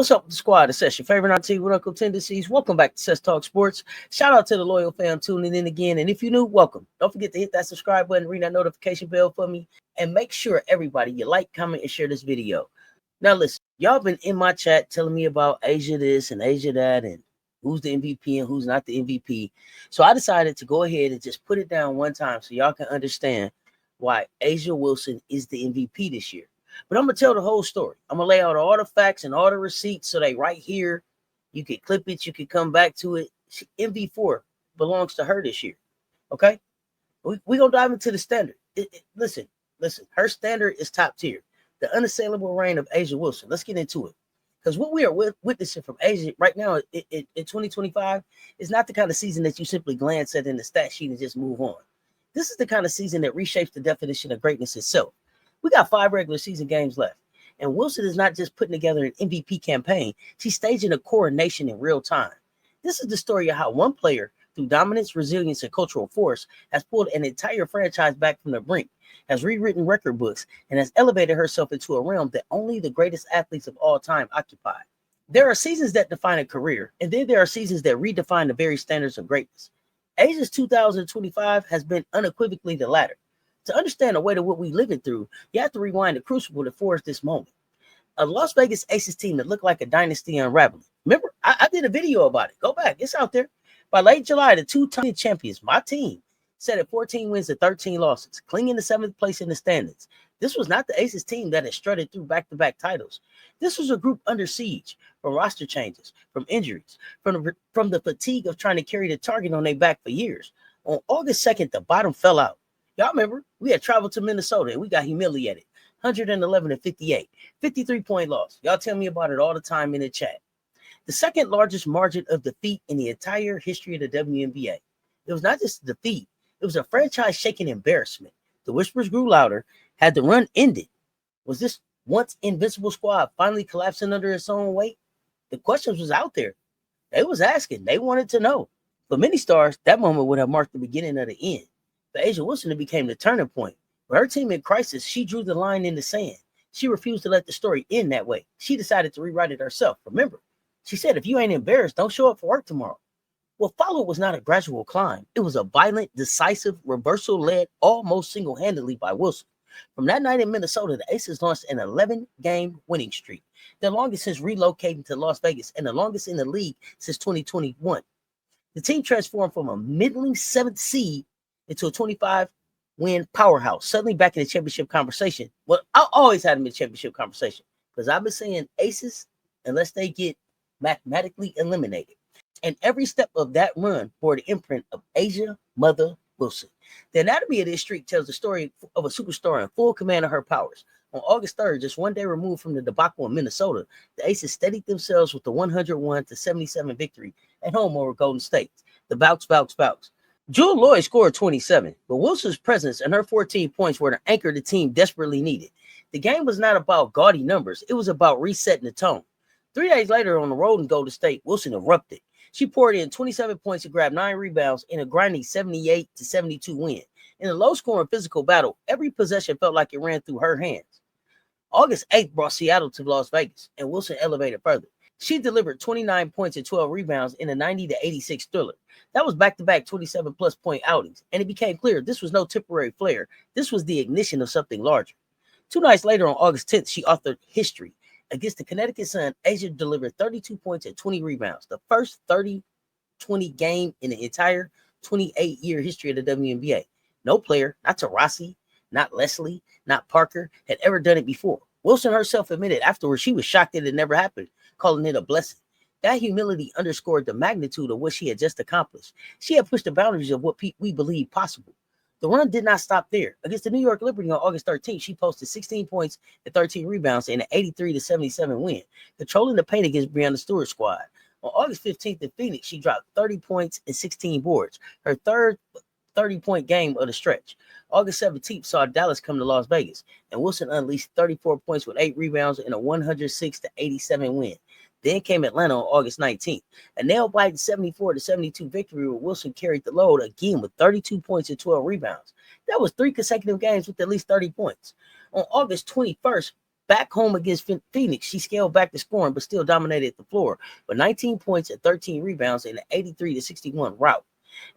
What's up, squad? It's your favorite auntie with Uncle Tendencies. Welcome back to Cess Talks Sports. Shout out to the loyal fam tuning in again. And if you're new, welcome. Don't forget to hit that subscribe button, ring that notification bell for me, and make sure everybody you like, comment, and share this video. Now, listen, y'all been in my chat telling me about Asia this and Asia that, and who's the MVP and who's not the MVP. So I decided to go ahead and just put it down one time so y'all can understand why Asia Wilson is the MVP this year. But I'm going to tell the whole story. I'm going to lay out all the facts and all the receipts so they right here. You can clip it. You can come back to it. MV4 belongs to her this year. Okay? We're going to dive into the standard. Listen. Her standard is top tier. The unassailable reign of Asia Wilson. Let's get into it. Because what we are witnessing from Asia right now in 2025 is not the kind of season that you simply glance at in the stat sheet and just move on. This is the kind of season that reshapes the definition of greatness itself. We got 5 regular season games left, and Wilson is not just putting together an MVP campaign. She's staging a coronation in real time. This is the story of how one player, through dominance, resilience, and cultural force, has pulled an entire franchise back from the brink, has rewritten record books, and has elevated herself into a realm that only the greatest athletes of all time occupy. There are seasons that define a career, and then there are seasons that redefine the very standards of greatness. Asia's 2025 has been unequivocally the latter. To understand the weight of what we're living through, you have to rewind the crucible to forge this moment. A Las Vegas Aces team that looked like a dynasty unraveling. Remember, I did a video about it. Go back. It's out there. By late July, the 2-time champions, my team, set at 14 wins and 13 losses, clinging to 7th place in the standings. This was not the Aces team that had strutted through back-to-back titles. This was a group under siege from roster changes, from injuries, from the fatigue of trying to carry the target on their back for years. On August 2nd, the bottom fell out. Y'all remember, we had traveled to Minnesota and we got humiliated. 111-58, 53-point loss. Y'all tell me about it all the time in the chat. The second largest margin of defeat in the entire history of the WNBA. It was not just a defeat, it was a franchise-shaking embarrassment. The whispers grew louder. Had the run ended? Was this once invincible squad finally collapsing under its own weight? The questions was out there. They was asking. They wanted to know. For many stars, that moment would have marked the beginning of the end. For Asia Wilson, it became the turning point. For her team in crisis, she drew the line in the sand. She refused to let the story end that way. She decided to rewrite it herself. Remember, she said, if you ain't embarrassed, don't show up for work tomorrow. What followed was not a gradual climb. It was a violent, decisive reversal led almost single-handedly by Wilson. From that night in Minnesota, the Aces launched an 11-game winning streak, their longest since relocating to Las Vegas and the longest in the league since 2021. The team transformed from a middling 7th seed into a 25-win powerhouse, suddenly back in the championship conversation. Well, I always had them in the championship conversation because I've been saying Aces unless they get mathematically eliminated. And every step of that run bore the imprint of Asia Mother Wilson. The anatomy of this streak tells the story of a superstar in full command of her powers. On August 3rd, just one day removed from the debacle in Minnesota, the Aces steadied themselves with the 101-77 victory at home over Golden State. The bounce. Jewel Lloyd scored 27, but Wilson's presence and her 14 points were the anchor the team desperately needed. The game was not about gaudy numbers. It was about resetting the tone. 3 days later on the road in Golden State, Wilson erupted. She poured in 27 points and grabbed 9 rebounds in a grinding 78-72 win. In a low-scoring physical battle, every possession felt like it ran through her hands. August 8th brought Seattle to Las Vegas, and Wilson elevated further. She delivered 29 points and 12 rebounds in a 90-86 thriller. That was back-to-back 27-plus point outings, and it became clear this was no temporary flair. This was the ignition of something larger. 2 nights later on August 10th, she authored history. Against the Connecticut Sun, Asia delivered 32 points and 20 rebounds, the first 30-20 game in the entire 28-year history of the WNBA. No player, not Taurasi, not Leslie, not Parker, had ever done it before. Wilson herself admitted afterwards she was shocked that it never happened, calling it a blessing. That humility underscored the magnitude of what she had just accomplished. She had pushed the boundaries of what we believed possible. The run did not stop there. Against the New York Liberty on August 13th, she posted 16 points and 13 rebounds in an 83-77 win, controlling the paint against Breanna Stewart's squad. On August 15th in Phoenix, she dropped 30 points and 16 boards, her third 30-point game of the stretch. August 17th saw Dallas come to Las Vegas, and Wilson unleashed 34 points with 8 rebounds in a 106-87 win. Then came Atlanta on August 19th. A nail-biting 74-72 victory where Wilson carried the load again with 32 points and 12 rebounds. That was 3 consecutive games with at least 30 points. On August 21st, Back home against Phoenix, she scaled back the scoring but still dominated the floor with 19 points and 13 rebounds in an 83-61 rout.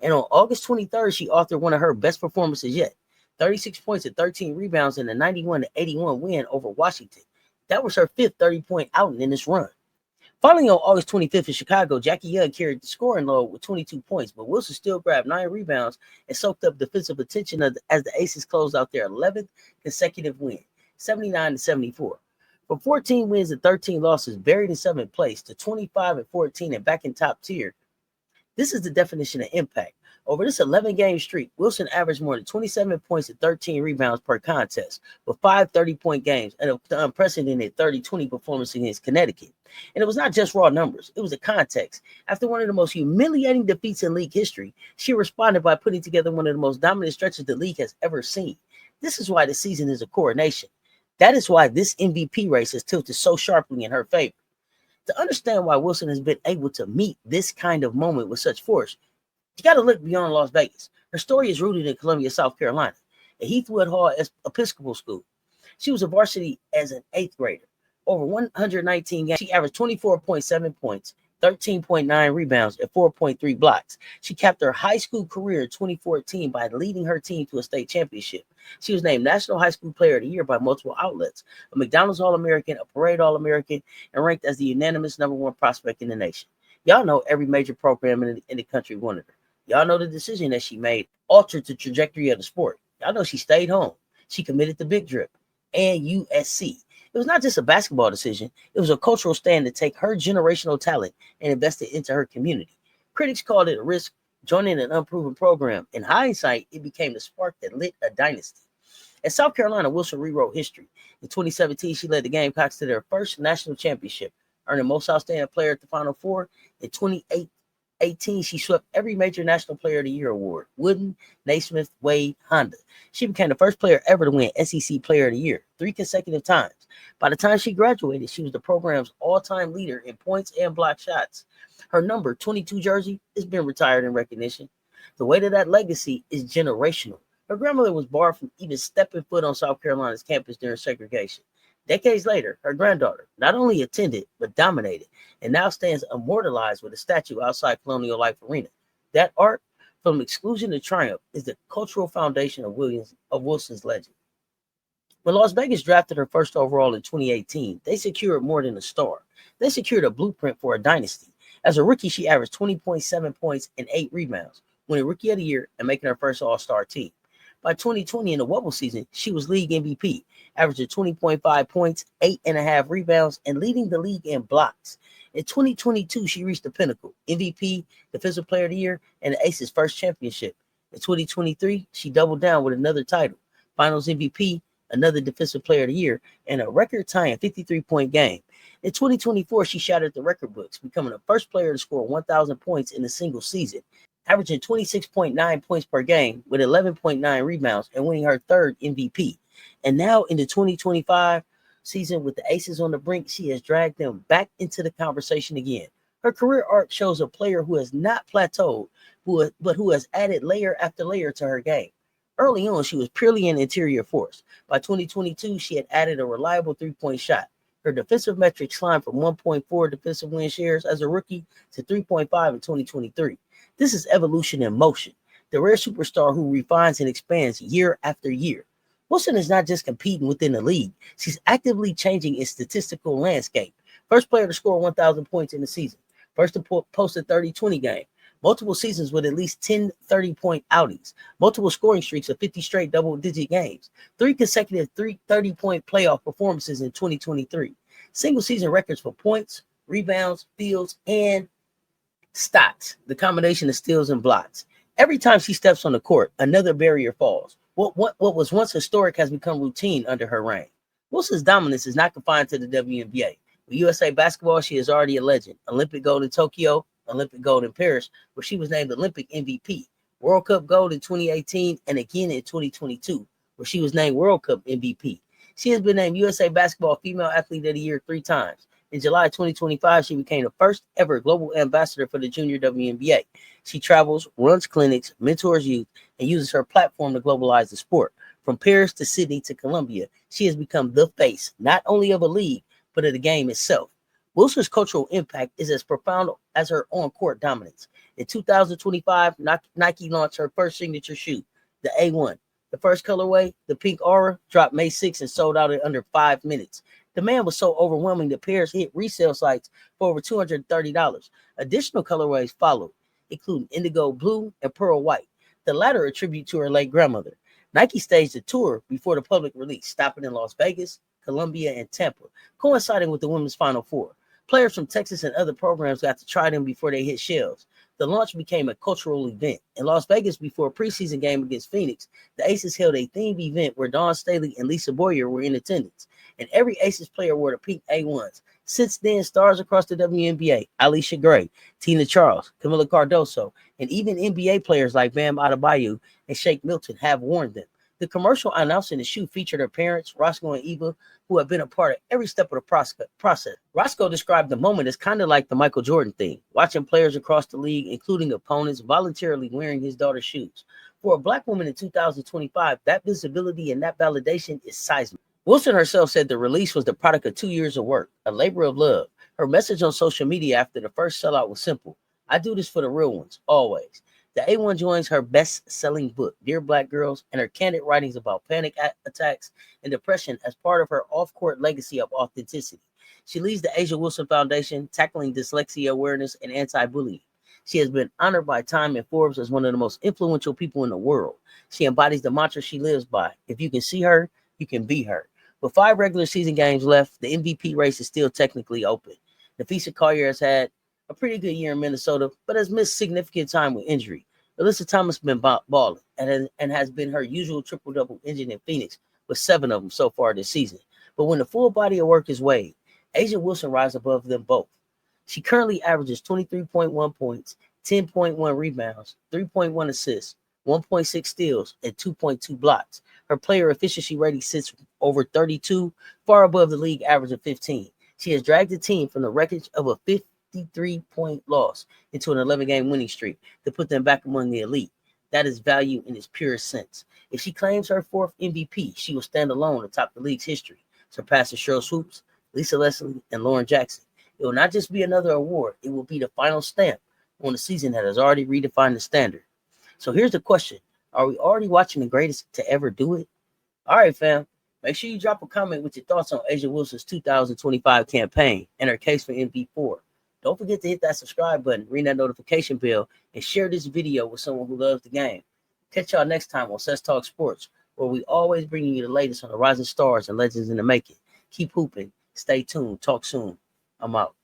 And on August 23rd, she authored one of her best performances yet, 36 points and 13 rebounds in a 91-81 win over Washington. That was her fifth 30-point outing in this run. Finally, on August 25th in Chicago, Jackie Young carried the scoring load with 22 points, but Wilson still grabbed 9 rebounds and soaked up defensive attention as the Aces closed out their 11th consecutive win, 79-74. From 14 wins and 13 losses, buried in 7th place, to 25-14 and back in top tier. This is the definition of impact. Over this 11-game streak, Wilson averaged more than 27 points and 13 rebounds per contest, with 5 30-point games and the unprecedented 30-20 performance against Connecticut. And it was not just raw numbers. It was a context. After one of the most humiliating defeats in league history, she responded by putting together one of the most dominant stretches the league has ever seen. This is why the season is a coronation. That is why this MVP race has tilted so sharply in her favor. To understand why Wilson has been able to meet this kind of moment with such force, you got to look beyond Las Vegas. Her story is rooted in Columbia, South Carolina, at Heathwood Hall Episcopal School. She was a varsity as an 8th grader. Over 119 games, she averaged 24.7 points, 13.9 rebounds, and 4.3 blocks. She capped her high school career in 2014 by leading her team to a state championship. She was named National High School Player of the Year by multiple outlets, a McDonald's All-American, a Parade All-American, and ranked as the unanimous #1 prospect in the nation. Y'all know every major program in the country wanted her. Y'all know the decision that she made altered the trajectory of the sport. Y'all know she stayed home. She committed to Big Drip and USC. It was not just a basketball decision. It was a cultural stand to take her generational talent and invest it into her community. Critics called it a risk, joining an unproven program. In hindsight, it became the spark that lit a dynasty. At South Carolina, Wilson rewrote history. In 2017, she led the Gamecocks to their first national championship, earning Most Outstanding Player at the Final Four. In 2018, she swept every major National Player of the Year award: Wooden, Naismith, Wade, Honda. She became the first player ever to win SEC Player of the Year 3 consecutive times. By the time she graduated, she was the program's all-time leader in points and block shots. Her number 22 jersey has been retired in recognition. The weight of that legacy is generational. Her grandmother was barred from even stepping foot on South Carolina's campus during segregation. Decades later, her granddaughter not only attended, but dominated, and now stands immortalized with a statue outside Colonial Life Arena. That art, from exclusion to triumph, is the cultural foundation of Wilson's legend. When Las Vegas drafted her first overall in 2018, they secured more than a star. They secured a blueprint for a dynasty. As a rookie, she averaged 20.7 points and 8 rebounds, winning Rookie of the Year and making her first All-Star team. By 2020, in the Wubble season, she was league MVP, averaging 20.5 points, 8.5 rebounds, and leading the league in blocks. In 2022, she reached the pinnacle: MVP, Defensive Player of the Year, and the Aces' first championship. In 2023, she doubled down with another title: Finals MVP, another Defensive Player of the Year, and a record-tying 53-point game. In 2024, she shattered the record books, becoming the first player to score 1,000 points in a single season, averaging 26.9 points per game with 11.9 rebounds and winning her 3rd MVP. And now in the 2025 season, with the Aces on the brink, she has dragged them back into the conversation again. Her career arc shows a player who has not plateaued, but who has added layer after layer to her game. Early on, she was purely an interior force. By 2022, she had added a reliable 3-point shot. Her defensive metrics climbed from 1.4 defensive win shares as a rookie to 3.5 in 2023. This is evolution in motion, the rare superstar who refines and expands year after year. Wilson is not just competing within the league. She's actively changing its statistical landscape. First player to score 1,000 points in the season. First to post a 30-20 game. Multiple seasons with at least 10 30-point outings. Multiple scoring streaks of 50 straight double-digit games. 3 consecutive 30-point playoff performances in 2023. Single-season records for points, rebounds, steals, and stocks. The combination of steals and blocks. Every time she steps on the court, another barrier falls. What was once historic has become routine under her reign. Wilson's dominance is not confined to the WNBA. With USA Basketball, she is already a legend. Olympic gold in Tokyo, Olympic gold in Paris, where she was named Olympic MVP. World Cup gold in 2018 and again in 2022, where she was named World Cup MVP. She has been named USA Basketball Female Athlete of the Year 3 times. In July 2025, she became the first ever global ambassador for the Junior WNBA. She travels, runs clinics, mentors youth, and uses her platform to globalize the sport. From Paris to Sydney to Columbia, she has become the face, not only of a league, but of the game itself. Wilson's cultural impact is as profound as her on-court dominance. In 2025, Nike launched her first signature shoe, the A1. The first colorway, the pink aura, dropped May 6th and sold out in under 5 minutes. Demand was so overwhelming that pairs hit resale sites for over $230. Additional colorways followed, including indigo blue and pearl white, the latter a tribute to her late grandmother. Nike staged a tour before the public release, stopping in Las Vegas, Columbia, and Tampa, coinciding with the Women's Final Four. Players from Texas and other programs got to try them before they hit shelves. The launch became a cultural event. In Las Vegas, before a preseason game against Phoenix, the Aces held a themed event where Dawn Staley and Lisa Boyer were in attendance, and every Aces player wore the pink A1s. Since then, stars across the WNBA, Alicia Gray, Tina Charles, Camila Cardoso, and even NBA players like Bam Adebayo and Shake Milton have worn them. The commercial announcing the shoe featured her parents, Roscoe and Eva, who have been a part of every step of the process. Roscoe described the moment as kind of like the Michael Jordan thing, watching players across the league, including opponents, voluntarily wearing his daughter's shoes. For a Black woman in 2025, that visibility and that validation is seismic. Wilson herself said the release was the product of 2 years of work, a labor of love. Her message on social media after the first sellout was simple: I do this for the real ones, always. The A1 joins her best-selling book, Dear Black Girls, and her candid writings about panic attacks and depression as part of her off-court legacy of authenticity. She leads the Asia Wilson Foundation, tackling dyslexia awareness and anti-bullying. She has been honored by Time and Forbes as one of the most influential people in the world. She embodies the mantra she lives by: if you can see her, you can be her. With 5 regular season games left, the MVP race is still technically open. Nafisa Collier has had a pretty good year in Minnesota, but has missed significant time with injury. Alyssa Thomas has been balling and has been her usual triple-double engine in Phoenix, with 7 of them so far this season. But when the full body of work is weighed, Asia Wilson rises above them both. She currently averages 23.1 points, 10.1 rebounds, 3.1 assists, 1.6 steals, and 2.2 blocks. Her player efficiency rating sits over 32, far above the league average of 15. She has dragged the team from the wreckage of a 53-point loss into an 11-game winning streak to put them back among the elite. That is value in its purest sense. If she claims her 4th MVP, she will stand alone atop the league's history, surpassing Cheryl Swoops, Lisa Leslie, and Lauren Jackson. It will not just be another award, it will be the final stamp on a season that has already redefined the standard. So here's the question: are we already watching the greatest to ever do it? All right, fam. Make sure you drop a comment with your thoughts on Asia Wilson's 2025 campaign and her case for MV4. Don't forget to hit that subscribe button, ring that notification bell, and share this video with someone who loves the game. Catch y'all next time on Cess Talks Sports, where we always bring you the latest on the rising stars and legends in the making. Keep hooping. Stay tuned. Talk soon. I'm out.